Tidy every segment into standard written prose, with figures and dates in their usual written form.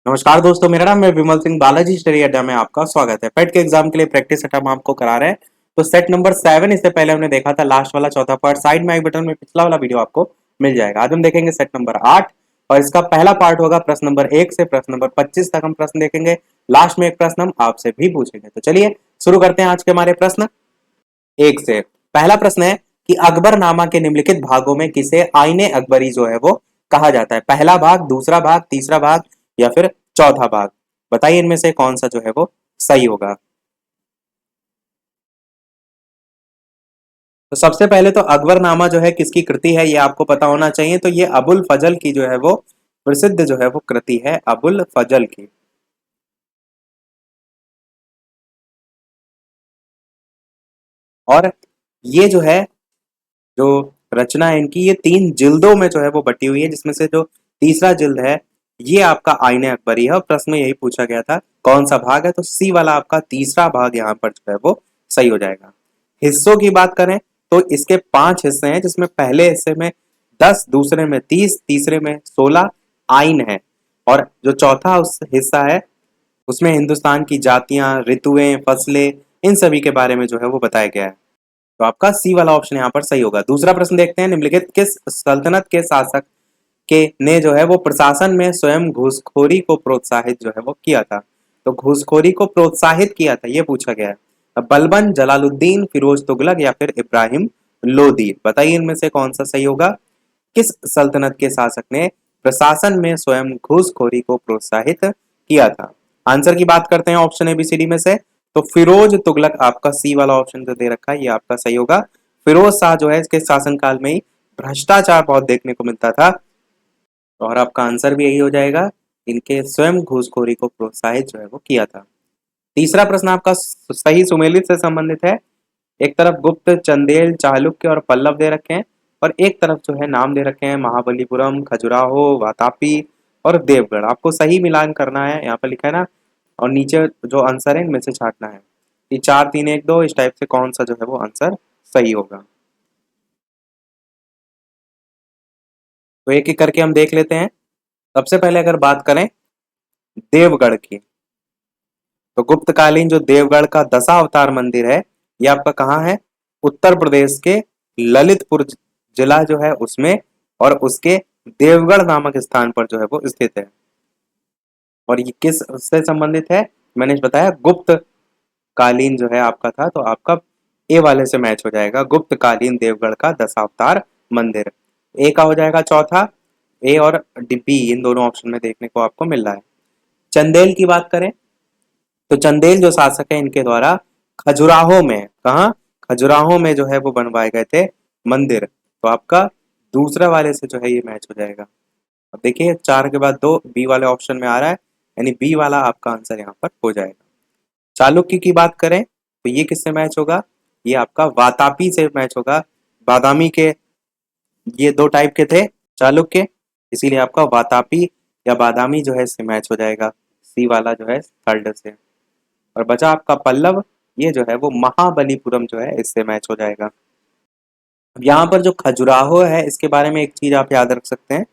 नमस्कार दोस्तों, मेरा नाम है विमल सिंह। बालाजी स्टडी अड्डा में आपका स्वागत है। पेट के एग्जाम के लिए प्रैक्टिस सेट हम आपको करा रहे हैं। तो सेट नंबर 7 इससे पहले हमने देखा था, लास्ट वाला चौथा पार्ट। साइड में आई बटन में पिछला वाला वीडियो आपको मिल जाएगा। आज हम देखेंगे सेट नंबर 8 और इसका पहला पार्ट होगा प्रश्न नंबर 1 से प्रश्न नंबर 25 तक हम प्रश्न देखेंगे। लास्ट में एक प्रश्न हम आपसे भी पूछेंगे। तो चलिए शुरू करते हैं आज के हमारे प्रश्न 1 से। पहला प्रश्न है कि अकबरनामा के निम्नलिखित भागों में किसे आईने अकबरी जो है वो कहा जाता है? पहला भाग, दूसरा भाग, तीसरा भाग या फिर चौथा भाग? बताइए इनमें से कौन सा जो है वो सही होगा। तो सबसे पहले तो अकबरनामा जो है किसकी कृति है ये आपको पता होना चाहिए। तो ये अबुल फजल की जो है वो प्रसिद्ध जो है वो कृति है, अबुल फजल की। और ये जो है, जो रचना है इनकी, ये 3 जिल्दों में जो है वो बटी हुई है, जिसमें से जो तीसरा जिल्द है ये आपका आईने अकबरी है। और प्रश्न में यही पूछा गया था कौन सा भाग है, तो सी वाला आपका तीसरा भाग यहाँ पर जो है वो सही हो जाएगा। हिस्सों की बात करें तो इसके 5 हिस्से हैं, जिसमें पहले हिस्से में 10, दूसरे में 30, तीसरे में 16 आइन है। और जो चौथा उस हिस्सा है उसमें हिंदुस्तान की जातियां, ऋतुएं, फसलें, इन सभी के बारे में जो है वो बताया गया है। तो आपका सी वाला ऑप्शन यहाँ पर सही होगा। दूसरा प्रश्न देखते हैं, निम्नलिखित किस सल्तनत के शासक के ने जो है वो प्रशासन में स्वयं घूसखोरी को प्रोत्साहित जो है वो किया था? तो घूसखोरी को प्रोत्साहित किया था ये पूछा गया है। अब बलबन, जलालुद्दीन, फिरोज तुगलक या फिर इब्राहिम लोदी? बताइए इनमें से कौन सा सही होगा। किस सल्तनत के शासक ने प्रशासन में स्वयं घूसखोरी को प्रोत्साहित किया था? आंसर की बात करते हैं ऑप्शन एबीसीडी में से। तो फिरोज तुगलक आपका सी वाला ऑप्शन जो दे रखा है ये आपका सही होगा। फिरोज शाह जो है इसके शासनकाल में ही भ्रष्टाचार बहुत देखने को मिलता था। और आपका आंसर भी यही हो जाएगा, इनके स्वयं घूसखोरी को प्रोत्साहित जो है वो किया था। तीसरा प्रश्न आपका सही सुमेलित से संबंधित है। एक तरफ गुप्त, चंदेल, चालुक्य और पल्लव दे रखे हैं, और एक तरफ जो है नाम दे रखे हैं महाबलीपुरम, खजुराहो, वातापी और देवगढ़। आपको सही मिलान करना है, यहाँ पर लिखा है ना, और नीचे जो आंसर है इनमें से छांटना है। ये 4 3 1 2 इस टाइप से कौन सा जो है वो आंसर सही होगा। तो एक एक करके हम देख लेते हैं। सबसे पहले अगर बात करें देवगढ़ की, तो गुप्तकालीन जो देवगढ़ का दशावतार मंदिर है ये आपका कहाँ है? उत्तर प्रदेश के ललितपुर जिला जो है उसमें, और उसके देवगढ़ नामक स्थान पर जो है वो स्थित है। और ये किस से संबंधित है? मैंने बताया गुप्त कालीन जो है आपका था, तो आपका ए वाले से मैच हो जाएगा, गुप्त कालीन देवगढ़ का दशावतार मंदिर। ए का हो जाएगा चौथा। ए और बी इन दोनों ऑप्शन में देखने को आपको मिल रहा है। चंदेल की बात करें तो चंदेल जो शासक है इनके द्वारा खजुराहो में, कहा, खजुराहो में जो है वो बनवाए गए थे मंदिर। तो आपका दूसरा वाले से जो है ये मैच हो जाएगा। अब देखिए 4 के बाद 2 बी वाले ऑप्शन में आ रहा है, यानी बी वाला आपका आंसर यहाँ पर हो जाएगा। चालुक्य की बात करें तो ये किससे मैच होगा? ये आपका वातापी से मैच होगा। बादामी के ये 2 टाइप के थे चालुक्य, इसीलिए आपका वातापी या बादामी जो है इससे मैच हो जाएगा। सी वाला जो है थर्ड से। और बचा आपका पल्लव, ये जो है वो महाबलीपुरम जो है इससे मैच हो जाएगा। अब यहाँ पर जो खजुराहो है इसके बारे में एक चीज आप याद रख सकते हैं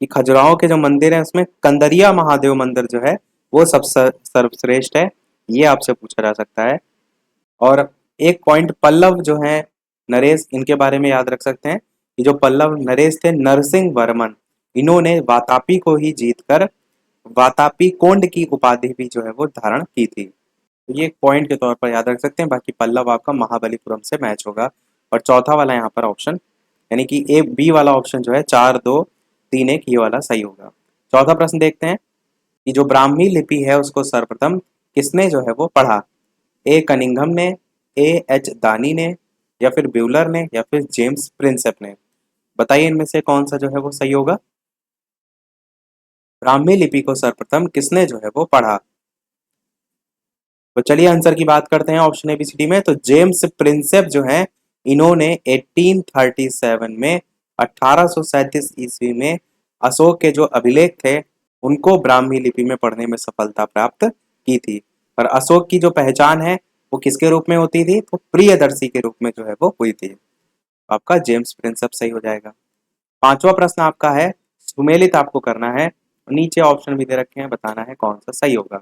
कि खजुराहो के जो मंदिर है उसमें कंदरिया महादेव मंदिर जो है वो सब सर्वश्रेष्ठ है, ये आपसे पूछा जा सकता है। और एक पॉइंट पल्लव जो है नरेश, इनके बारे में याद रख सकते हैं कि जो पल्लव नरेश थे नरसिंह वर्मन, इन्होंने वातापी को ही जीतकर वातापी कोंड की उपाधि भी जो है वो धारण की थी। तो ये एक पॉइंट के तौर पर याद रख सकते हैं। बाकी पल्लव आपका महाबलीपुरम से मैच होगा। और चौथा वाला यहाँ पर ऑप्शन, यानी कि ए बी वाला ऑप्शन जो है 4 2 3 1 ये वाला सही होगा। चौथा प्रश्न देखते हैं कि जो ब्राह्मी लिपि है उसको सर्वप्रथम किसने जो है वो पढ़ा? ए कनिंघम ने, ए एच दानी ने, या फिर ब्यूलर ने, या फिर जेम्स प्रिंसेप ने? बताइए इनमें से कौन सा जो है वो सही होगा। ब्राह्मी लिपि को सर्वप्रथम किसने जो है वो पढ़ा? तो चलिए आंसर की बात करते हैं ऑप्शन एबीसीडी में। तो जेम्स प्रिंसेप जो है इन्होंने 1837 में, 1837 ईस्वी में अशोक के जो अभिलेख थे उनको ब्राह्मी लिपि में पढ़ने में सफलता प्राप्त की थी। और अशोक की जो पहचान है वो किसके रूप में होती थी? तो प्रियदर्शी के रूप में जो है वो हुई थी। तो आपका जेम्स प्रिंसेप सही हो जाएगा। पांचवा प्रश्न आपका है, सुमेलित आपको करना है नीचे ऑप्शन भी दे रखे हैं, बताना है कौन सा सही होगा।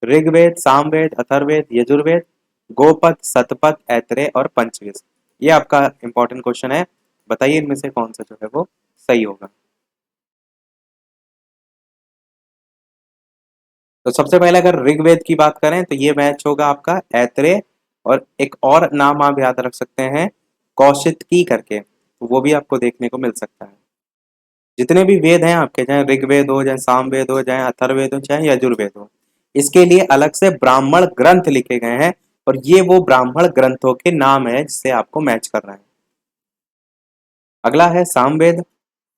ऋग्वेद, सामवेद, अथर्ववेद, यजुर्वेद, गोपद, सतपथ, ऐतरेय और पंचविश। ये आपका इंपॉर्टेंट क्वेश्चन है, बताइए इनमें से कौन सा जो है वो सही होगा। तो सबसे पहले अगर ऋग्वेद की बात करें तो ये मैच होगा आपका ऐतरेय, और एक और नाम आप याद रख सकते हैं कौशितकी करके, तो वो भी आपको देखने को मिल सकता है। जितने भी वेद हैं आपके, चाहे ऋग्वेद हो, चाहे सामवेद हो, चाहे अथर्ववेद हो, चाहे यजुर्वेद हो, इसके लिए अलग से ब्राह्मण ग्रंथ लिखे गए हैं, और ये वो ब्राह्मण ग्रंथों के नाम है जिससे आपको मैच करना है। अगला है सामवेद।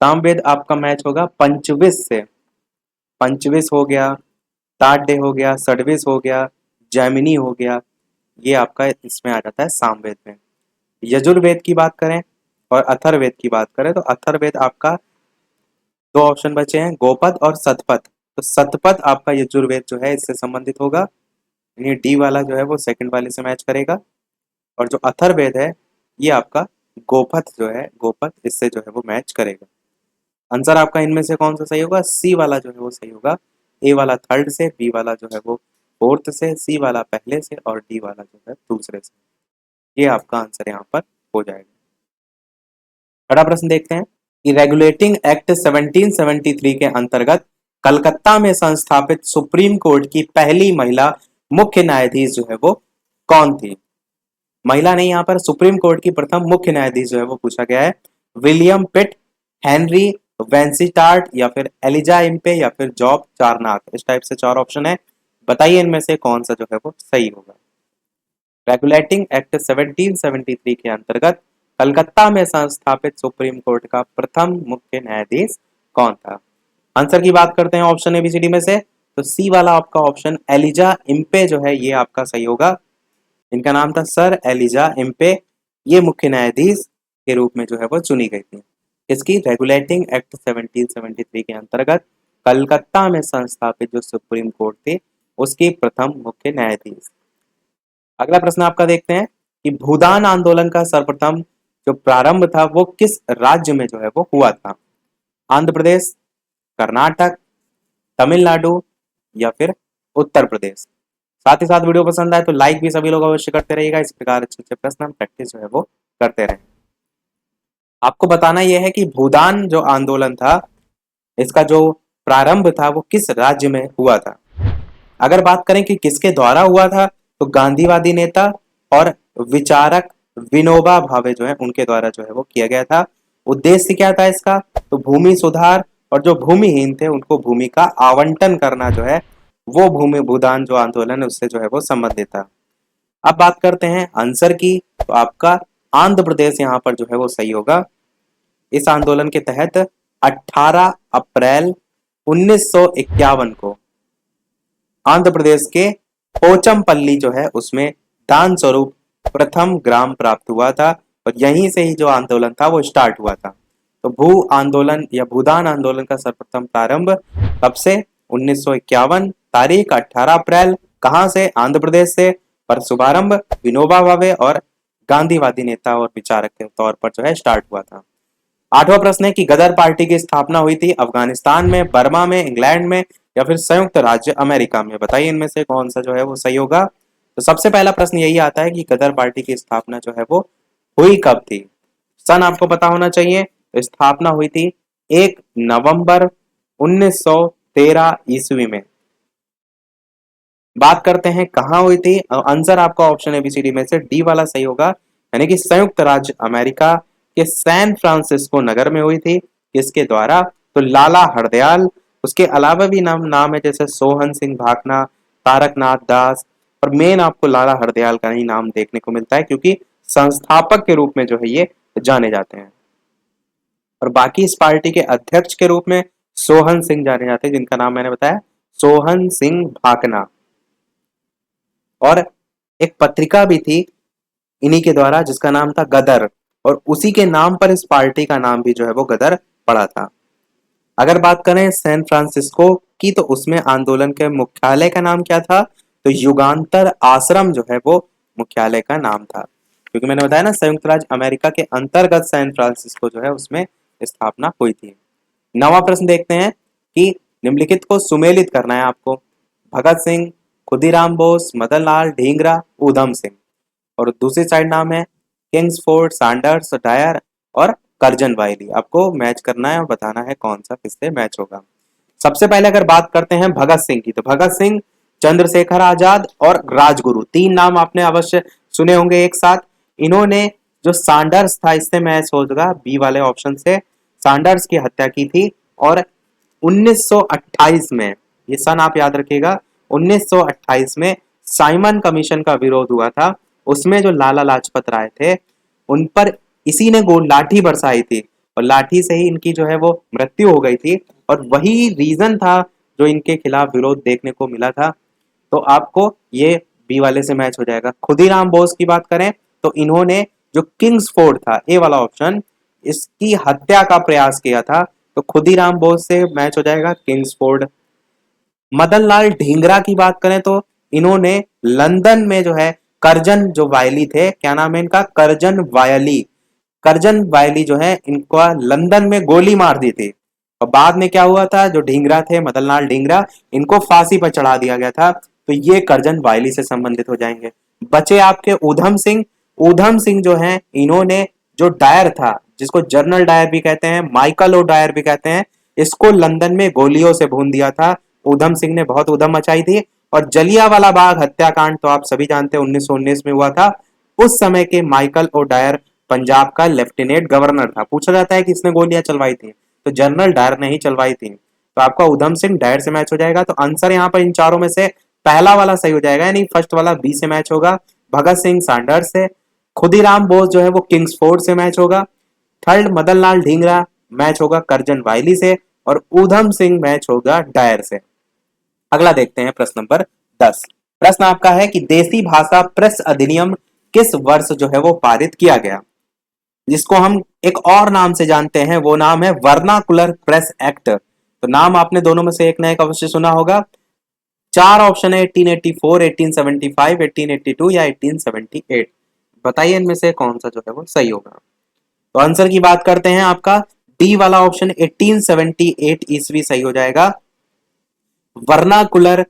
सामवेद आपका मैच होगा पंचविश से। पंचविश हो गया, ताड्य हो गया, षड्विश हो गया, जैमिनी हो गया, ये आपका इसमें आ जाता है सामवेद में। यजुर्वेद की बात करें और अथर्ववेद की बात करें तो अथर्ववेद आपका दो ऑप्शन बचे हैं, गोपद और सतपथ। तो सतपथ आपका यजुर्वेद जो है इससे संबंधित होगा, यानी डी वाला जो है वो सेकंड वाले से मैच करेगा। और जो अथर्ववेद है ये आपका गोपथ जो है, गोपथ इससे जो है वो मैच करेगा। आंसर आपका इनमें से कौन सा सही होगा? सी वाला जो है वो सही होगा। ए वाला थर्ड से, बी वाला जो है वो फोर्थ से, सी वाला पहले से और डी वाला जो है दूसरे से। ये आपका आंसर यहाँ पर हो जाएगा। बड़ा प्रश्न देखते हैं कि रेगुलेटिंग एक्ट 1773 के अंतर्गत कलकत्ता में संस्थापित सुप्रीम कोर्ट की पहली महिला मुख्य न्यायाधीश जो है वो कौन थी? महिला नहीं, यहाँ पर सुप्रीम कोर्ट की प्रथम मुख्य न्यायाधीश जो है वो पूछा गया है। विलियम पिट, हेनरी वेंसिटार्ट, या फिर एलिजा इम्पे, या फिर जॉब चारनाथ। इस टाइप से चार ऑप्शन है, बताइए इनमें से कौन सा जो है वो सही होगा। रेगुलेटिंग एक्ट 1773 के अंतर्गत कलकत्ता में संस्थापित सुप्रीम कोर्ट का प्रथम मुख्य न्यायाधीश कौन था? आंसर की बात करते हैं ऑप्शन एबीसीडी में से, तो सी वाला आपका ऑप्शन एलिजा इम्पे जो है ये आपका सही होगा। इनका नाम था सर एलिजा इम्पे। ये मुख्य न्यायाधीश के रूप में जो है वो चुनी गई थी। इसकी रेगुलेटिंग एक्ट 1773 के अंतर्गत कलकत्ता में संस्थापित जो सुप्रीम कोर्ट थी उसकी प्रथम मुख्य न्यायाधीश। अगला प्रश्न आपका देखते हैं कि भूदान आंदोलन का सर्वप्रथम जो प्रारंभ था वो किस राज्य में जो है वो हुआ था? आंध्र प्रदेश, कर्नाटक, तमिलनाडु, या फिर उत्तर प्रदेश। साथ ही साथ वीडियो पसंद आए तो लाइक भी सभी लोग अवश्य करते रहिएगा। इस प्रकार अच्छे अच्छे प्रश्न हम प्रैक्टिस जो है वो करते रहें। आपको बताना यह है कि भूदान जो आंदोलन था इसका जो प्रारंभ था वो किस राज्य में हुआ था। अगर बात करें कि किसके द्वारा हुआ था तो गांधीवादी नेता और विचारक विनोबा भावे जो है उनके द्वारा जो है वो किया गया था। उद्देश्य क्या था इसका? तो भूमि सुधार, और जो भूमिहीन थे उनको भूमि का आवंटन करना जो है वो भूमि भूदान जो आंदोलन है उससे जो है वो संबंधित था। अब बात करते हैं आंसर की, तो आपका आंध्र प्रदेश यहाँ पर जो है वो सही होगा। इस आंदोलन के तहत 18 अप्रैल 1951 को आंध्र प्रदेश के पोचमपल्ली जो है उसमें दान स्वरूप प्रथम ग्राम प्राप्त हुआ था, और यहीं से ही जो आंदोलन था वो स्टार्ट हुआ था। तो भू आंदोलन या भूदान आंदोलन का सर्वप्रथम प्रारंभ कब से? 1951, तारीख 18 अप्रैल, कहां से? आंध्र प्रदेश से, पर शुभारंभ विनोबा भावे और गांधीवादी नेता और विचारक के तौर पर जो है स्टार्ट हुआ था। आठवां प्रश्न है कि गदर पार्टी की स्थापना हुई थी अफगानिस्तान में, बर्मा में, इंग्लैंड में, या फिर संयुक्त राज्य अमेरिका में। बताइए इनमें से कौन सा जो है वो सही होगा। तो सबसे पहला प्रश्न यही आता है कि गदर पार्टी की स्थापना जो है वो हुई कब थी। सन आपको पता होना चाहिए। तो स्थापना हुई थी 1 नवंबर 1913 ईस्वी में। बात करते हैं कहाँ हुई थी। आंसर आपका ऑप्शन एबीसीडी में से डी वाला सही होगा, यानी कि संयुक्त राज्य अमेरिका के सैन फ्रांसिस्को नगर में हुई थी। किसके द्वारा? तो लाला हरदयाल। उसके अलावा भी नाम है, जैसे सोहन सिंह भाकना, तारकनाथ दास, और मेन आपको लाला हरदयाल का ही नाम देखने को मिलता है क्योंकि संस्थापक के रूप में जो है ये जाने जाते हैं। और बाकी इस पार्टी के अध्यक्ष के रूप में सोहन सिंह जाने जाते हैं, जिनका नाम मैंने बताया सोहन सिंह भाकना। और एक पत्रिका भी थी इन्हीं के द्वारा जिसका नाम था गदर, और उसी के नाम पर इस पार्टी का नाम भी जो है वो गदर पड़ा था। अगर बात करें सैन फ्रांसिस्को की तो उसमें आंदोलन के मुख्यालय का नाम क्या था? तो युगांतर आश्रम जो है वो मुख्यालय का नाम था, क्योंकि मैंने बताया ना संयुक्त राज्य अमेरिका के अंतर्गत सैन फ्रांसिस्को जो है उसमें स्थापना हुई थी। नवा प्रश्न देखते हैं कि निम्नलिखित को सुमेलित करना है आपको। भगत सिंह, खुदीराम बोस, मदन लाल ढींगरा, ऊधम सिंह। और दूसरी साइड नाम है किंग्सफोर्ड, सैंडर्स, डायर और कर्जन वायली। आपको मैच करना है और बताना है कौन सा किससे मैच होगा। सबसे पहले अगर बात करते हैं भगत सिंह की, तो भगत सिंह, चंद्रशेखर आजाद और राजगुरु, तीन नाम आपने अवश्य सुने होंगे एक साथ। इन्होंने जो सैंडर्स था, इससे मैच होगा बी वाले ऑप्शन से, सैंडर्स की हत्या की थी। और 1928 में, ये सन आप याद रखिएगा, 1928 में साइमन कमीशन का विरोध हुआ था। उसमें जो लाला लाजपत राय थे, उन पर इसी ने गोल लाठी बरसाई थी और लाठी से ही इनकी जो है वो मृत्यु हो गई थी। और वही रीजन था जो इनके खिलाफ विरोध देखने को मिला था। तो आपको ये बी वाले से मैच हो जाएगा। खुदीराम बोस की बात करें तो इन्होंने जो किंग्सफोर्ड था, ए वाला ऑप्शन, इसकी हत्या का प्रयास किया था। तो खुदीराम बोस से मैच हो जाएगा किंग्सफोर्ड। मदन लाल ढींगरा की बात करें तो इन्होंने लंदन में जो है कर्जन जो वायली थे, क्या नाम है इनका, कर्जन वायली, कर्जन वायली जो है इनको लंदन में गोली मार दी थी। और बाद में क्या हुआ था, जो ढींगरा थे, मदन लाल ढींगरा, इनको फांसी पर चढ़ा दिया गया था। तो ये कर्जन वायली से संबंधित हो जाएंगे। बचे आपके ऊधम सिंह। ऊधम सिंह जो है, इन्होंने जो डायर था, जिसको जनरल डायर भी कहते हैं, माइकल ओ डायर भी कहते हैं, इसको लंदन में गोलियों से भून दिया था। ऊधम सिंह ने बहुत उधम मचाई थी। और जलियांवाला बाग हत्याकांड तो आप सभी जानते हैं 1919 में हुआ था। उस समय के माइकल ओ डायर पंजाब का लेफ्टिनेंट गवर्नर था। पूछा जाता है कि इसने गोलियां चलवाई थी, तो जनरल डायर ने ही चलवाई थी। तो आपका ऊधम सिंह डायर से मैच हो जाएगा। तो आंसर यहाँ पर इन चारों में से पहला वाला सही हो जाएगा, यानी फर्स्ट वाला बी से मैच होगा, भगत सिंह सैंडर्स से। खुदीराम बोस जो है वो किंग्सफोर्ड से मैच होगा। थर्ड मदन लाल ढींगरा मैच होगा कर्जन वायली से। और ऊधम सिंह मैच होगा डायर से। अगला देखते हैं प्रश्न नंबर 10। प्रश्न आपका है कि देसी भाषा प्रेस अधिनियम किस वर्ष जो है वो पारित किया गया, जिसको हम एक और नाम से जानते हैं, वो नाम है वर्नाकुलर प्रेस एक्ट। तो नाम आपने दोनों में से एक ना एक अवश्य सुना होगा। चार ऑप्शन है, 1884, 1875, 1882 या 1878। बताइए इनमें से कौन सा जो है वो सही होगा। तो आंसर की बात करते हैं, आपका डी वाला ऑप्शन 1878 ईस्वी सही हो जाएगा। Vernacular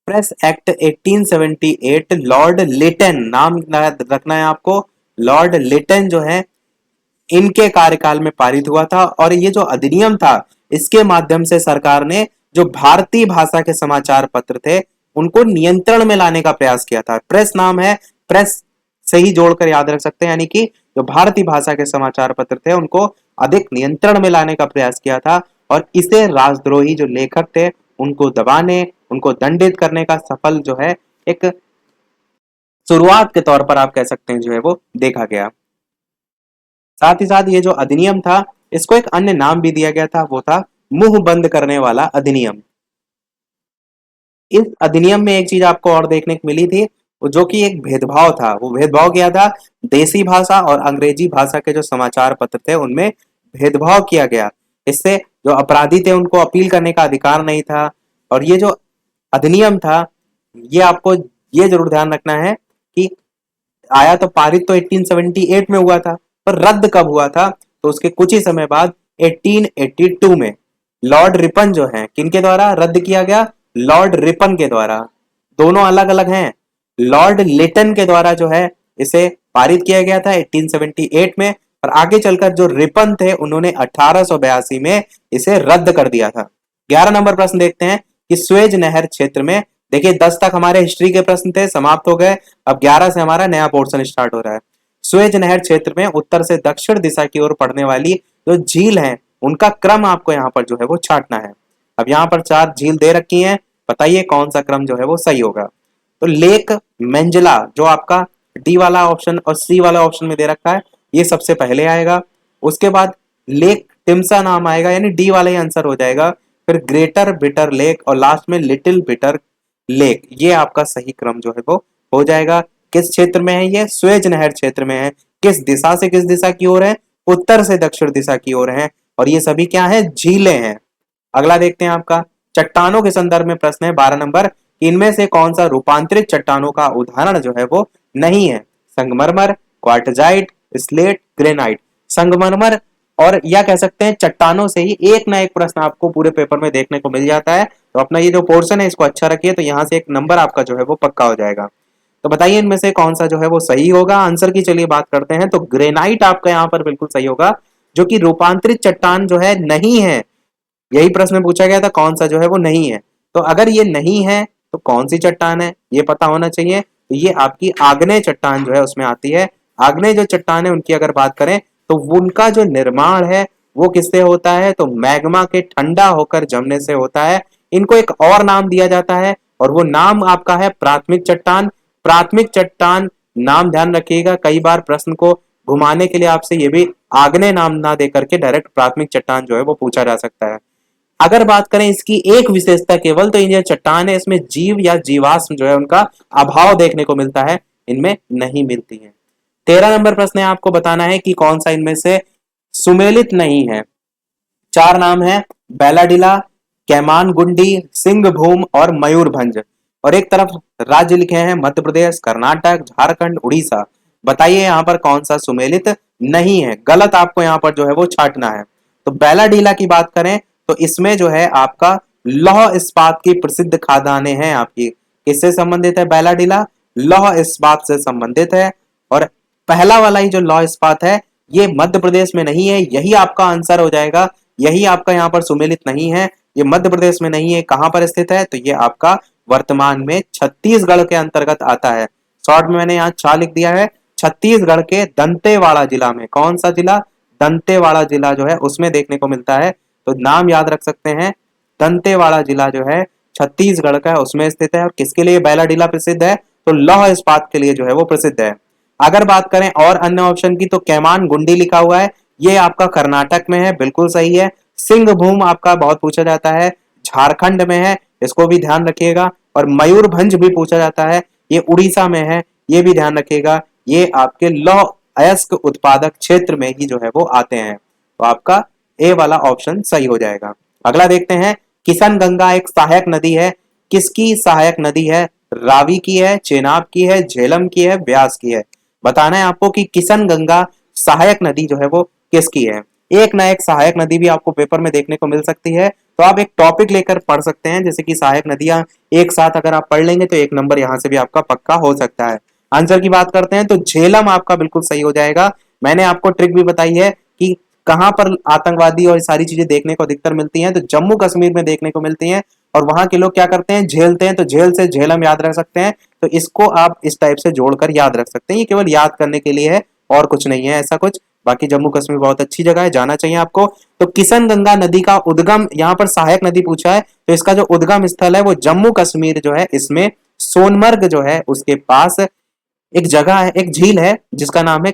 press act 1878, lord Lytton, नाम रखना है आपको, लॉर्ड लिटन जो है इनके कार्यकाल में पारित हुआ था। और ये जो अधिनियम था, इसके माध्यम से सरकार ने जो भारतीय भाषा के समाचार पत्र थे, उनको नियंत्रण में लाने का प्रयास किया था। प्रेस नाम है, प्रेस से ही जोड़कर याद रख सकते हैं, यानी कि जो भारतीय भाषा के समाचार पत्र थे, उनको अधिक नियंत्रण में लाने का प्रयास किया था। और इसे राजद्रोही जो लेखक थे, उनको दबाने, उनको दंडित करने का सफल जो है एक शुरुआत के तौर पर आप कह सकते हैं जो है वो देखा गया। साथ ही साथ ये जो अधिनियम था, इसको एक अन्य नाम भी दिया गया था, वो था मुंह बंद करने वाला अधिनियम। इस अधिनियम में एक चीज आपको और देखने को मिली थी, जो कि एक भेदभाव था। वो भेदभाव क्या था, देसी भाषा और अंग्रेजी भाषा के जो समाचार पत्र थे, उनमें भेदभाव किया गया। इससे जो अपराधी थे, उनको अपील करने का अधिकार नहीं था। और ये जो अधिनियम था, ये आपको ये जरूर ध्यान रखना है कि आया तो, पारित तो 1878 में हुआ था, पर रद्द कब हुआ था, तो उसके कुछ ही समय बाद 1882 में लॉर्ड रिपन जो है, किनके द्वारा रद्द किया गया, लॉर्ड रिपन के द्वारा। दोनों अलग अलग हैं। लॉर्ड लिटन के द्वारा जो है इसे पारित किया गया था 1878 में, और आगे चलकर जो रिपन थे, उन्होंने 1882 में इसे रद्द कर दिया था। 11 नंबर प्रश्न देखते हैं कि स्वेज नहर क्षेत्र में, देखिए 10 तक हमारे हिस्ट्री के प्रश्न थे, समाप्त हो गए। अब 11 से हमारा नया पोर्शन स्टार्ट हो रहा है। स्वेज नहर क्षेत्र में उत्तर से दक्षिण दिशा की ओर पड़ने वाली जो झील है, उनका क्रम आपको यहाँ पर जो है वो छांटना है। अब यहाँ पर 4 झील दे रखी हैं, बताइए कौन सा क्रम जो है वो सही होगा। तो लेक मेंजला जो आपका डी वाला ऑप्शन और सी वाला ऑप्शन में दे रखा है, ये सबसे पहले आएगा। उसके बाद लेक टिम्सा नाम आएगा, यानी डी वाला ही आंसर हो जाएगा। फिर ग्रेटर बिटर लेक और लास्ट में लिटिल बिटर लेक, ये आपका सही क्रम जो है वो हो जाएगा। किस क्षेत्र में है ये, स्वेज नहर क्षेत्र में है। किस दिशा से किस दिशा की ओर है, उत्तर से दक्षिण दिशा की ओर है। और ये सभी क्या है, झीलें हैं। अगला देखते हैं आपका चट्टानों के संदर्भ में प्रश्न है 12 नंबर। इनमें से कौन सा रूपांतरित चट्टानों का उदाहरण जो है वो नहीं है, संगमरमर, क्वार्टजाइट, स्लेट, ग्रेनाइट। संगमरमर और या कह सकते हैं चट्टानों से ही एक ना एक प्रश्न आपको पूरे पेपर में देखने को मिल जाता है। तो अपना ये जो पोर्शन है इसको अच्छा रखिए, तो यहाँ से एक नंबर आपका जो है वो पक्का हो जाएगा। तो बताइए इनमें से कौन सा जो है वो सही होगा। आंसर की चलिए बात करते हैं, तो ग्रेनाइट आपका यहाँ पर बिल्कुल सही होगा, जो कि रूपांतरित चट्टान जो है नहीं है। यही प्रश्न पूछा गया था, कौन सा जो है वो नहीं है। तो अगर ये नहीं है तो कौन सी चट्टान है ये पता होना चाहिए। तो ये आपकी आग्नेय चट्टान जो है उसमें आती है। आग्नेय जो चट्टान है उनकी अगर बात करें तो उनका जो निर्माण है वो किससे होता है, तो मैग्मा के ठंडा होकर जमने से होता है। इनको एक और नाम दिया जाता है और वो नाम आपका है प्राथमिक चट्टान। प्राथमिक चट्टान नाम ध्यान रखिएगा, कई बार प्रश्न को घुमाने के लिए आपसे ये भी आग्नेय नाम ना दे करके डायरेक्ट प्राथमिक चट्टान जो है वो पूछा जा सकता है। अगर बात करें इसकी एक विशेषता केवल, तो ये चट्टान है इसमें जीव या जीवाश्म जो है उनका अभाव देखने को मिलता है, इनमें नहीं मिलती है। 13 नंबर प्रश्न है, आपको बताना है कि कौन सा इनमें से सुमेलित नहीं है। चार नाम है, बैलाडिला, कैमान गुंडी, सिंहभूम और मयूरभंज। और एक तरफ राज्य लिखे हैं मध्य प्रदेश, कर्नाटक, झारखंड, उड़ीसा। बताइए यहाँ पर कौन सा सुमेलित नहीं है। गलत आपको यहाँ पर जो है वो छांटना है। तो बैलाडीला की बात करें तो इसमें जो है आपका लौह इस्पात की प्रसिद्ध खादानें हैं आपकी। किससे संबंधित है बैलाडीला? लौह इस्पात से संबंधित है। और पहला वाला ही जो लौह इस्पात है ये मध्य प्रदेश में नहीं है, यही आपका आंसर हो जाएगा। यही आपका यहाँ पर सुमेलित नहीं है, ये मध्य प्रदेश में नहीं है। कहां पर स्थित है? तो ये आपका वर्तमान में छत्तीसगढ़ के अंतर्गत आता है। शॉर्ट में मैंने यहाँ 4 लिख दिया है। छत्तीसगढ़ के दंतेवाड़ा जिला में, कौन सा जिला? दंतेवाड़ा जिला जो है उसमें देखने को मिलता है। तो नाम याद रख सकते हैं, दंतेवाड़ा जिला जो है छत्तीसगढ़ का है उसमें स्थित है। और किसके लिए बैलाडीला प्रसिद्ध है? तो लौह इस्पात के लिए जो है वो प्रसिद्ध है। अगर बात करें और अन्य ऑप्शन की, तो कैमान गुंडी लिखा हुआ है, ये आपका कर्नाटक में है, बिल्कुल सही है। सिंहभूम आपका बहुत पूछा जाता है, झारखंड में है, इसको भी ध्यान रखिएगा। और मयूरभंज भी पूछा जाता है, ये उड़ीसा में है, ये भी ध्यान रखिएगा। ये आपके लौह अयस्क उत्पादक क्षेत्र में ही जो है वो आते हैं। तो आपका ए वाला ऑप्शन सही हो जाएगा। अगला देखते हैं, किशन गंगा एक सहायक नदी है, किसकी सहायक नदी है? रावी की है, चेनाब की है, झेलम की है, ब्यास की है। बताना है आपको कि किशन गंगा सहायक नदी जो है वो किसकी है। एक ना एक सहायक नदी भी आपको पेपर में देखने को मिल सकती है, तो आप एक टॉपिक लेकर पढ़ सकते हैं, जैसे कि सहायक नदियां एक साथ अगर आप पढ़ लेंगे तो एक नंबर यहां से भी आपका पक्का हो सकता है। आंसर की बात करते हैं तो झेलम आपका बिल्कुल सही हो जाएगा। मैंने आपको ट्रिक भी बताई है कि कहां पर आतंकवादी और सारी चीजें देखने को अधिकतर मिलती हैं, तो जम्मू कश्मीर में देखने को मिलती हैं। और वहां के लोग क्या करते हैं? झेलते हैं, तो झेल से झेलम याद रख सकते हैं। तो इसको आप इस टाइप से जोड़कर याद रख सकते हैं, ये केवल याद करने के लिए है और कुछ नहीं है ऐसा कुछ। बाकी जम्मू कश्मीर बहुत अच्छी जगह है, जाना चाहिए आपको। तो किशन गंगा नदी का उद्गम, यहाँ पर सहायक नदी पूछा है, तो इसका जो उद्गम स्थल है वो जम्मू कश्मीर जो है, इसमें सोनमर्ग जो है उसके पास एक जगह है, एक झील है जिसका नाम है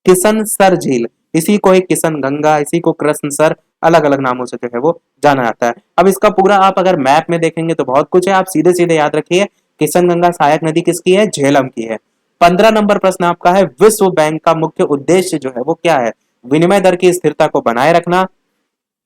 किशन सर झील। इसी को एक किशन गंगा, इसी को कृष्ण सर, अलग अलग नामों से जो है वो जाना जाता है। अब इसका पूरा आप अगर मैप में देखेंगे तो बहुत कुछ है, आप सीधे सीधे याद रखिए किशन गंगा सहायक नदी किसकी है? झेलम की है। 15 नंबर प्रश्न आपका है, विश्व बैंक का मुख्य उद्देश्य जो है वो क्या है? विनिमय दर की स्थिरता को बनाए रखना,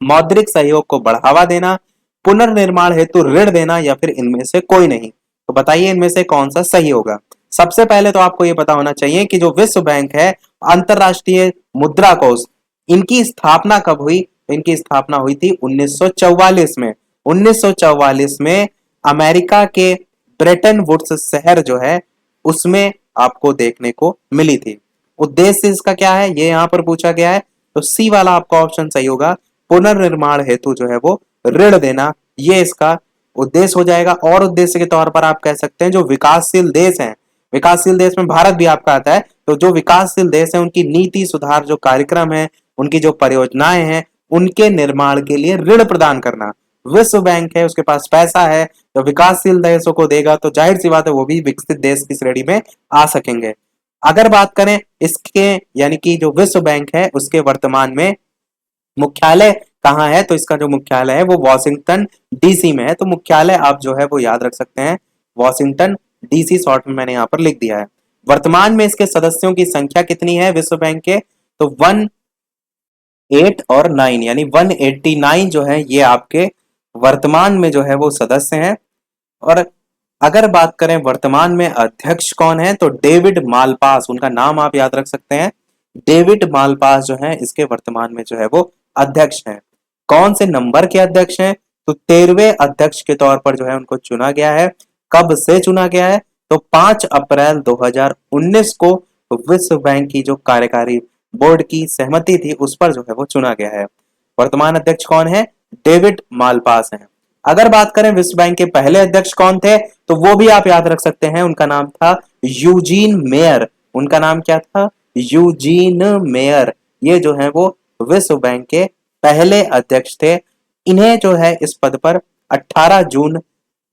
मौद्रिक सहयोग को बढ़ावा देना, पुनर्निर्माण हेतु ऋण देना, या फिर इनमें से कोई नहीं। तो बताइए इनमें से कौन सा सही होगा। सबसे पहले तो आपको यह पता होना चाहिए कि जो विश्व बैंक है, अंतरराष्ट्रीय मुद्रा कोष, इनकी स्थापना कब हुई? इनकी स्थापना हुई थी 1944 में। 1944 में अमेरिका के ब्रेटन वुड्स शहर जो है उसमें आपको देखने को मिली थी। उद्देश्य इसका क्या है ये यहां पर पूछा गया है, तो सी वाला आपका ऑप्शन सही होगा। पुनर्निर्माण हेतु जो है वो ऋण देना, ये इसका उद्देश्य हो जाएगा। और उद्देश्य के तौर पर आप कह सकते हैं जो विकासशील देश हैं, विकासशील देश में भारत भी आपका आता है, तो जो विकासशील देश है उनकी नीति सुधार जो कार्यक्रम है, उनकी जो परियोजनाएं हैं, उनके निर्माण के लिए ऋण प्रदान करना। विश्व बैंक है, उसके पास पैसा है, तो विकासशील देशों को देगा तो जाहिर सी बात है वो भी विकसित देश की श्रेणी में आ सकेंगे। अगर बात करें इसके, यानी कि जो विश्व बैंक है उसके वर्तमान में मुख्यालय कहाँ है, तो इसका जो मुख्यालय है वो वॉशिंगटन डीसी में है। तो मुख्यालय आप जो है वो याद रख सकते हैं, वॉशिंगटन डीसी, शॉर्ट में मैंने यहाँ पर लिख दिया है। वर्तमान में इसके सदस्यों की संख्या कितनी है विश्व बैंक के? तो 1, 8 और 9, यानी 189 जो है ये आपके वर्तमान में जो है वो सदस्य हैं। और अगर बात करें वर्तमान में अध्यक्ष कौन है, तो डेविड मालपास, उनका नाम आप याद रख सकते हैं। डेविड मालपास जो है इसके वर्तमान में जो है वो अध्यक्ष हैं। कौन से नंबर के अध्यक्ष हैं? तो 13वें अध्यक्ष के तौर पर जो है उनको चुना गया है। कब से चुना गया है? तो 5 अप्रैल 2019 को विश्व बैंक की जो कार्यकारी बोर्ड की सहमति थी उस पर जो है वो चुना गया है। वर्तमान अध्यक्ष कौन है? डेविड मालपास हैं। अगर बात करें विश्व बैंक के पहले अध्यक्ष कौन थे, तो वो भी आप याद रख सकते हैं, उनका नाम था यूजीन मेयर। उनका नाम क्या था? Eugene mayor. ये जो है वो विश्व बैंक के पहले अध्यक्ष थे। इन्हें जो है इस पद पर 18 जून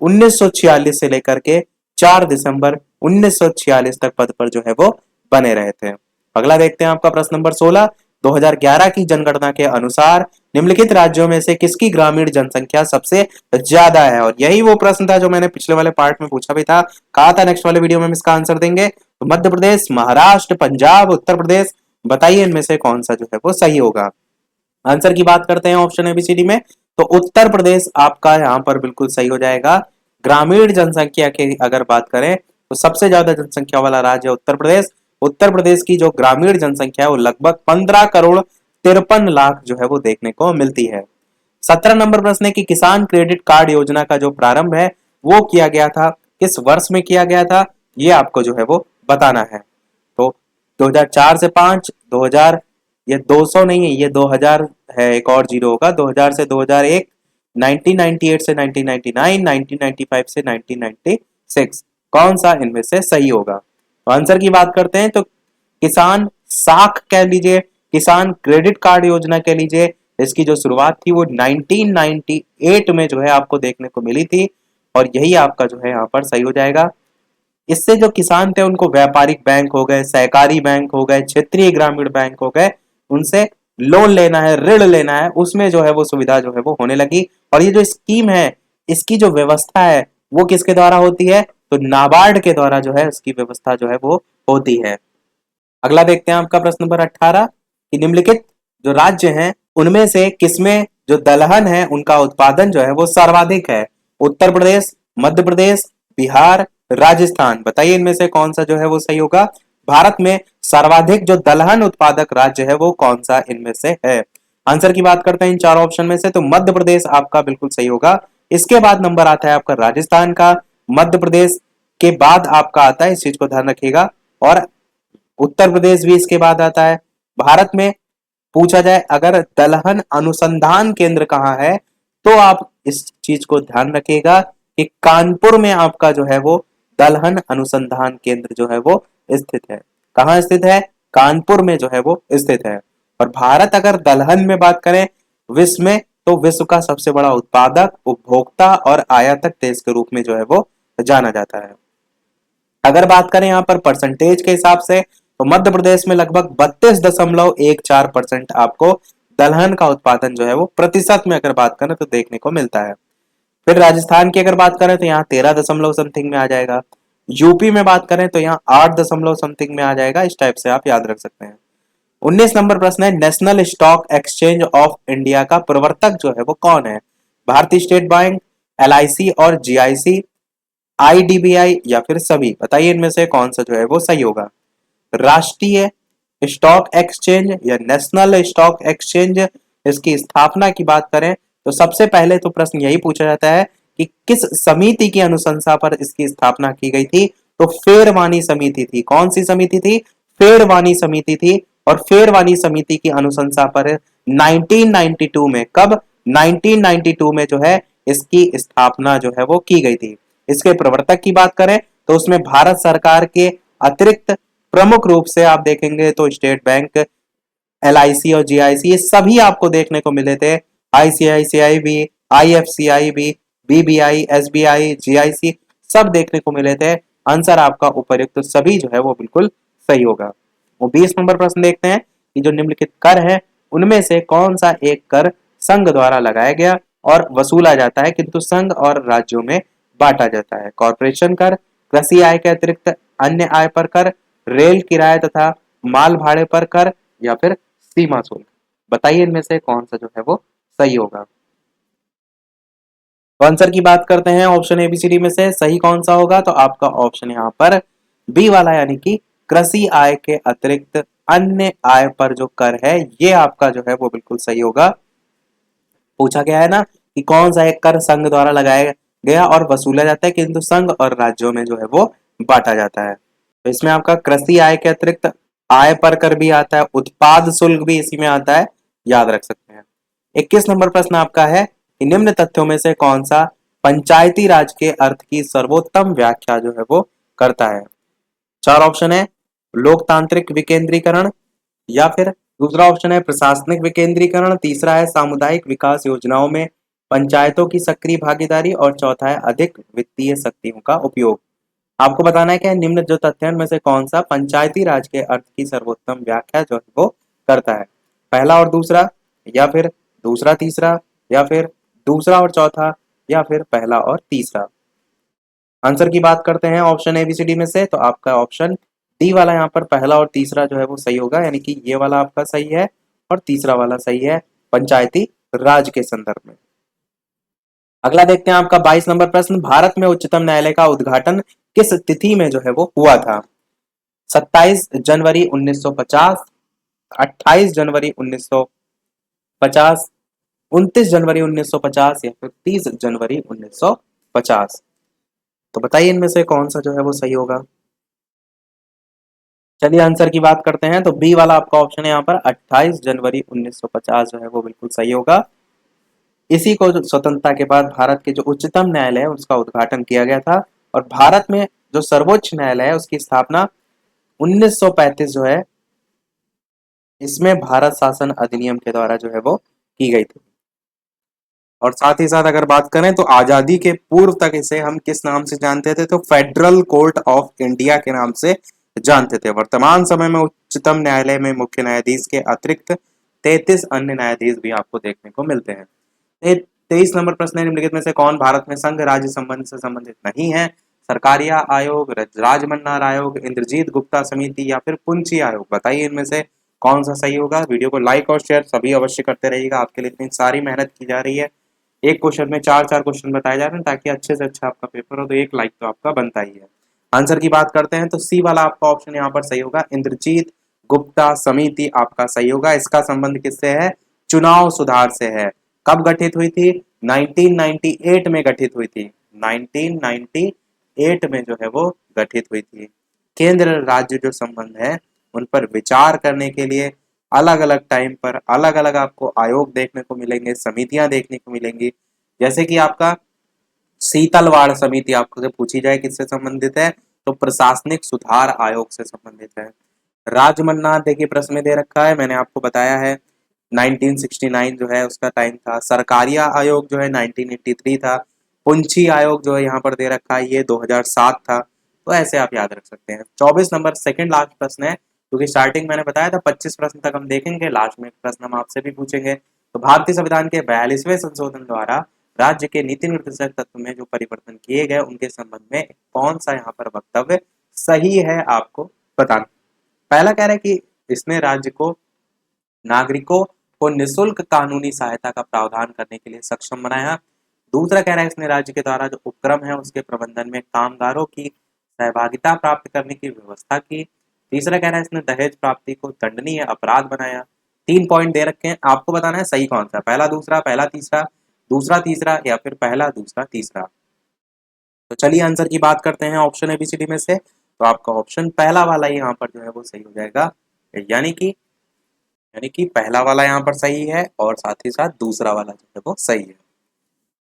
1946 से लेकर के 4 दिसंबर 1946 तक पद पर जो है वो बने रहे थे। अगला देखते हैं आपका प्रश्न नंबर 16। 2011 की जनगणना के अनुसार निम्नलिखित राज्यों में से किसकी ग्रामीण जनसंख्या सबसे ज्यादा है? और यही वो प्रश्न था जो मैंने पिछले वाले पार्ट में पूछा भी था, कहा था नेक्स्ट वाले वीडियो में हम इसका आंसर देंगे। तो मध्य प्रदेश, महाराष्ट्र, पंजाब, उत्तर प्रदेश, बताइए इनमें से कौन सा जो है वो सही होगा। आंसर की बात करते हैं ऑप्शन एबीसीडी में, तो उत्तर प्रदेश आपका यहां पर बिल्कुल सही हो जाएगा। ग्रामीण जनसंख्या की अगर बात करें तो सबसे ज्यादा जनसंख्या वाला राज्य है उत्तर प्रदेश। उत्तर प्रदेश की जो ग्रामीण जनसंख्या है वो लगभग 15 करोड़ 53 लाख जो है वो देखने को मिलती है। 17 नंबर प्रश्न है कि किसान क्रेडिट कार्ड योजना का जो प्रारंभ है वो किया गया था, किस वर्ष में किया गया था, ये आपको जो है वो बताना है। तो 2004 से 5, 2000, ये 200 नहीं है, ये 2000 है, एक और जीरो होगा। 2000 से 2001, 1998 से 1999, 1995 से 1996, कौन सा इनमें से सही होगा? तो आंसर की बात करते हैं तो किसान साख कह लीजिए, किसान क्रेडिट कार्ड योजना कह लीजिए, इसकी जो शुरुआत थी वो 1998 में जो है आपको देखने को मिली थी, और यही आपका जो है यहाँ पर सही हो जाएगा। इससे जो किसान थे उनको व्यापारिक बैंक हो गए, सहकारी बैंक हो गए, क्षेत्रीय ग्रामीण बैंक हो गए, उनसे लोन लेना है, ऋण लेना है, उसमें जो है वो सुविधा जो है वो होने लगी। और ये जो स्कीम है, इसकी जो व्यवस्था है वो किसके द्वारा होती है? तो नाबार्ड के द्वारा जो है इसकी व्यवस्था जो है वो होती है। अगला देखते हैं आपका प्रश्न नंबर 18 कि निम्नलिखित जो राज्य हैं उनमें से किसमें जो दलहन है उनका उत्पादन जो है वो सर्वाधिक है? उत्तर प्रदेश, मध्य प्रदेश, बिहार, राजस्थान, बताइए इनमें से कौन सा जो है वो सही होगा। भारत में सर्वाधिक जो दलहन उत्पादक राज्य है वो कौन सा इनमें से है? आंसर की बात करते हैं इन चार ऑप्शन में से, तो मध्य प्रदेश आपका बिल्कुल सही होगा। इसके बाद नंबर आता है आपका राजस्थान का, मध्य प्रदेश के बाद आपका आता है, इस चीज को ध्यान रखिएगा, और उत्तर प्रदेश भी इसके बाद आता है। भारत में पूछा जाए अगर दलहन अनुसंधान केंद्र कहाँ है, तो आप इस चीज को ध्यान रखिएगा कि कानपुर में आपका जो है वो दलहन अनुसंधान केंद्र जो है वो स्थित है। कहाँ स्थित है? कानपुर में जो है वो स्थित है। और भारत अगर दलहन में बात करें विश्व में, तो विश्व का सबसे बड़ा उत्पादक, उपभोक्ता और आयातक देश के रूप में जो है वो जाना जाता है। अगर बात करें यहाँ पर परसेंटेज के हिसाब से, तो मध्य प्रदेश में लगभग 32.14% आपको दलहन का उत्पादन जो है वो प्रतिशत में अगर बात करें तो देखने को मिलता है। फिर राजस्थान की अगर बात करें तो यहाँ 13 दशमलव समथिंग में आ जाएगा। यूपी में बात करें तो यहाँ 8 दशमलव समथिंग में आ जाएगा। इस टाइप से आप याद रख सकते हैं। 19 नंबर प्रश्न है, national stock exchange of India का प्रवर्तक जो है वो कौन है? भारतीय स्टेट बैंक, एलआईसी और जीआईसी, आईडीबीआई या फिर सभी, बताइए इनमें से कौन सा जो है वो सही होगा। राष्ट्रीय स्टॉक एक्सचेंज या नेशनल स्टॉक एक्सचेंज, इसकी स्थापना की बात करें तो सबसे पहले तो प्रश्न यही पूछा जाता है कि किस समिति की अनुशंसा पर इसकी स्थापना की गई थी? तो फेरवानी समिति थी। कौन सी समिति थी? फेरवानी समिति थी। और फेरवानी समिति की अनुशंसा पर 1992 में, कब? 1992 में जो है इसकी स्थापना जो है वो की गई थी। इसके प्रवर्तक की बात करें तो उसमें भारत सरकार के अतिरिक्त प्रमुख रूप से आप देखेंगे तो स्टेट बैंक, एलआईसी और जीआईसी, ये सभी आपको देखने को मिले थे। आईसीआईसीआई भी, आईएफसीआई भी, बीबीआई, एसबीआई, जीआईसी, सब देखने को मिले थे। आंसर आपका उपर्युक्त सभी जो है वो बिल्कुल सही होगा। वो 20 नंबर प्रश्न देखते हैं कि जो निम्नलिखित कर है उनमें से कौन सा एक कर संघ द्वारा लगाया गया और वसूला जाता है किंतु संघ और राज्यों में बांटा जाता है? कॉर्पोरेशन कर, कृषि आय के अतिरिक्त अन्य आय पर कर, रेल किराए तथा माल भाड़े पर कर या फिर सीमा शुल्क, बताइए इनमें से कौन सा जो है वो सही होगा। तो आंसर की बात करते हैं ऑप्शन एबीसीडी में से सही कौन सा होगा, तो आपका ऑप्शन यहाँ पर बी वाला, यानी कि कृषि आय के अतिरिक्त अन्य आय पर जो कर है, ये आपका जो है वो बिल्कुल सही होगा। पूछा गया है ना कि कौन सा एक कर संघ द्वारा लगाया गया और वसूला जाता है, किंतु संघ और राज्यों में जो है वो बांटा जाता है। तो इसमें आपका कृषि आय के अतिरिक्त आय पर कर भी आता है, उत्पाद शुल्क भी इसी में आता है, याद रख सकते हैं। 21 नंबर प्रश्न आपका है कि निम्न तथ्यों में से कौन सा पंचायती राज के अर्थ की सर्वोत्तम व्याख्या जो है वो करता है। चार ऑप्शन है, लोकतांत्रिक विकेंद्रीकरण, या फिर दूसरा ऑप्शन है प्रशासनिक विकेंद्रीकरण, तीसरा है सामुदायिक विकास योजनाओं में पंचायतों की सक्रिय भागीदारी, और चौथा है अधिक वित्तीय शक्तियों का उपयोग। आपको बताना है कि निम्न जो तथ्यों में से कौन सा पंचायती राज के अर्थ की सर्वोत्तम व्याख्या जो है वो करता है। पहला और दूसरा, या फिर दूसरा तीसरा, या फिर दूसरा और चौथा, या फिर पहला और तीसरा। आंसर की बात करते हैं ऑप्शन एबीसीडी में से, तो आपका ऑप्शन डी वाला यहाँ पर पहला और तीसरा जो है वो सही होगा, यानी कि ये वाला आपका सही है और तीसरा वाला सही है पंचायती राज के संदर्भ में। अगला देखते हैं आपका 22 नंबर प्रश्न, भारत में उच्चतम न्यायालय का उद्घाटन किस तिथि में जो है वो हुआ था। 27 जनवरी 1950, 28 जनवरी 1950, 29 जनवरी 1950, या फिर 30 जनवरी 1950। तो बताइए इनमें से कौन सा जो है वो सही होगा। चलिए आंसर की बात करते हैं, तो बी वाला आपका ऑप्शन है यहाँ पर 28 जनवरी 1950 जो है वो बिल्कुल सही होगा। इसी को स्वतंत्रता के बाद भारत के जो उच्चतम न्यायालय है उसका उद्घाटन किया गया था, और भारत में जो सर्वोच्च न्यायालय है उसकी स्थापना 1935 जो है, इसमें भारत शासन अधिनियम के द्वारा जो है वो की गई थी। और साथ ही साथ अगर बात करें तो आजादी के पूर्व तक इसे हम किस नाम से जानते थे, तो फेडरल कोर्ट ऑफ इंडिया के नाम से जानते थे। वर्तमान समय में उच्चतम न्यायालय में मुख्य न्यायाधीश के अतिरिक्त 33 अन्य न्यायाधीश भी आपको देखने को मिलते हैं। 23 नंबर प्रश्न है, निम्नलिखित में से कौन भारत में संघ राज्य संबंध से संबंधित नहीं है। सरकारिया आयोग, राजमन्नार आयोग, इंद्रजीत गुप्ता समिति, या फिर पुंछी आयोग। बताइए इनमें से कौन सा सही होगा। वीडियो को लाइक और शेयर सभी अवश्य करते रहिएगा, आपके लिए इतनी सारी मेहनत की जा रही है। एक क्वेश्चन में चार चार क्वेश्चन बताए जा रहे हैं ताकि अच्छे से अच्छा आपका पेपर हो, तो एक लाइक तो आपका बनता ही है। आंसर की बात करते हैं तो सी वाला आपका ऑप्शन यहाँ पर सही होगा, इंद्रजीत गुप्ता समिति आपका सही होगा। इसका संबंध किससे है, चुनाव सुधार से है। कब गठित हुई थी, 1998 में गठित हुई थी। 1998 में जो है वो गठित हुई थी। केंद्र राज्य जो संबंध है उन पर विचार करने के लिए अलग अलग टाइम पर अलग अलग आपको आयोग देखने को मिलेंगे, समितियां देखने को मिलेंगी। जैसे कि आपका शीतलवाड़ समिति आपको से पूछी जाए किससे संबंधित है, तो प्रशासनिक सुधार आयोग से संबंधित है। राजमन्नाथ देखिए प्रश्न में दे रखा है, मैंने आपको बताया है 1969 जो है उसका टाइम था। सरकारिया आयोग जो है 1983 था। पुंछी आयोग जो है यहाँ पर दे रखा है ये 2007 था। तो ऐसे आप याद रख सकते हैं। 24 नंबर सेकंड लास्ट प्रश्न है, क्योंकि स्टार्टिंग मैंने बताया था 25 प्रश्न तक हम देखेंगे, लास्ट में प्रश्न हम आपसे भी पूछेंगे। तो भारतीय संविधान के 42वें संशोधन द्वारा राज्य के नीति निर्देशक तत्व में जो परिवर्तन किए गए उनके संबंध में कौन सा यहाँ पर वक्तव्य सही है आपको बताना। पहला कह रहा है कि इसने राज्य को नागरिकों को निःशुल्क कानूनी सहायता का प्रावधान करने के लिए सक्षम बनाया। दूसरा कह रहा है इसने राज्य के द्वारा जो उपक्रम है उसके प्रबंधन में कामगारों की सहभागिता प्राप्त करने की व्यवस्था की। तीसरा कह रहा है इसने दहेज प्राप्ति को दंडनीय अपराध बनाया। 3 पॉइंट दे रखे हैं, आपको बताना है सही कौन सा, पहला दूसरा, पहला तीसरा, दूसरा तीसरा, या फिर पहला दूसरा तीसरा। तो चलिए आंसर की बात करते हैं ऑप्शन एबीसीडी में से, तो आपका ऑप्शन पहला वाला ही यहाँ पर जो है वो सही हो जाएगा, यानी कि पहला वाला यहाँ पर सही है और साथ ही साथ दूसरा वाला जो है वो सही है।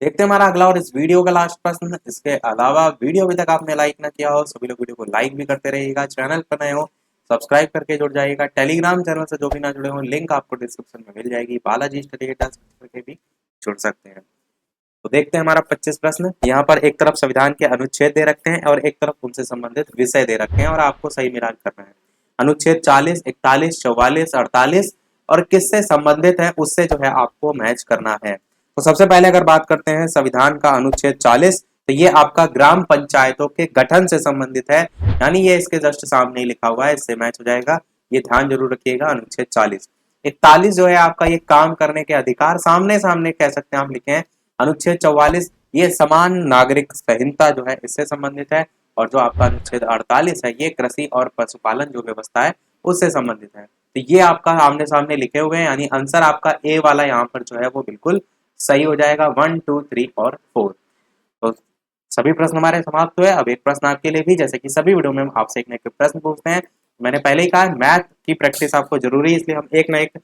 देखते हैं हमारा अगला और इस वीडियो का लास्ट प्रश्न। इसके अलावा वीडियो अभी तक आपने लाइक ना किया हो, सभी लोग वीडियो को लाइक भी करते रहिएगा। चैनल पर नए हो सब्सक्राइब करके जुड़ जाइएगा। टेलीग्राम चैनल से जो भी ना जुड़े हो लिंक आपको डिस्क्रिप्शन में मिल जाएगी। बालाजी स्टडी अड्डा करके भी जुड़ सकते हैं। तो देखते हैं हमारा 25 प्रश्न। यहाँ पर एक तरफ संविधान के अनुच्छेद दे रखते हैं और एक तरफ उनसे संबंधित विषय दे रखे हैं और आपको सही मिलान करना है। अनुच्छेद 40, 41, 44, 48 और किससे संबंधित है उससे जो है आपको मैच करना है। तो सबसे पहले अगर बात करते हैं संविधान का अनुच्छेद 40, तो ये आपका ग्राम पंचायतों के गठन से संबंधित है, यानी ये इसके जस्ट सामने ही लिखा हुआ है, इससे मैच हो जाएगा। ये ध्यान जरूर रखिएगा। अनुच्छेद 40, 41 जो है आपका ये काम करने के अधिकार, सामने सामने कह सकते हैं आप लिखे हैं। अनुच्छेद 44 ये समान नागरिक संहिता जो है इससे संबंधित है, और जो आपका अनुच्छेद 48 है ये कृषि और पशुपालन जो व्यवस्था है उससे संबंधित है। तो ये आपका आमने सामने लिखे हुए हैं, यानी आंसर आपका ए वाला यहाँ पर जो है वो बिल्कुल सही हो जाएगा, 1, 2, 3 और 4। तो सभी प्रश्न हमारे समाप्त हुए। अब एक प्रश्न आपके लिए भी, जैसे कि सभी वीडियो में हम आपसे एक न एक प्रश्न पूछते हैं। मैंने पहले ही कहा मैथ की प्रैक्टिस आपको जरूरी है, इसलिए हम एक ना एक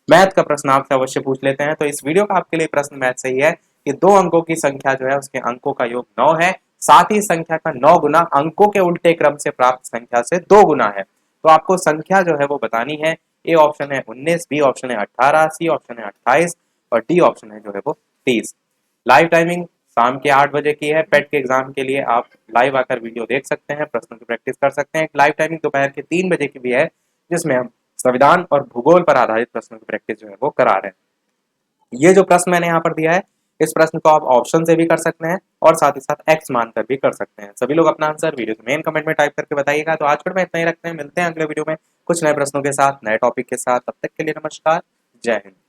मैथ का प्रश्न आपसे अवश्य पूछ लेते हैं। तो इस वीडियो का आपके लिए प्रश्न मैथ से ही है कि 2 अंकों की संख्या जो है उसके अंकों का योग 9 है, साथ ही संख्या का 9 गुना अंकों के उल्टे क्रम से प्राप्त संख्या से 2 गुना है। तो आपको संख्या जो है वो बतानी है। ए ऑप्शन है 19, बी ऑप्शन है 18, सी ऑप्शन है 28 और डी ऑप्शन है जो है वो 30। लाइव टाइमिंग शाम के 8 बजे की है। पेट के एग्जाम के लिए आप लाइव आकर वीडियो देख सकते हैं, प्रश्नों की प्रैक्टिस कर सकते हैं। लाइव टाइमिंग दोपहर के 3 बजे की भी है, जिसमें हम संविधान और भूगोल पर आधारित प्रश्नों की प्रैक्टिस जो है वो करा रहे हैं। ये जो प्रश्न मैंने यहाँ पर दिया है, इस प्रश्न को आप ऑप्शन से भी कर सकते हैं और साथ ही साथ एक्स मानकर भी कर सकते हैं। सभी लोग अपना आंसर वीडियो के मेन कमेंट में टाइप करके बताइएगा। तो आज के में इतना ही रखते हैं, मिलते हैं अगले वीडियो में कुछ नए प्रश्नों के साथ, नए टॉपिक के साथ। तब तक के लिए नमस्कार, जय हिंद।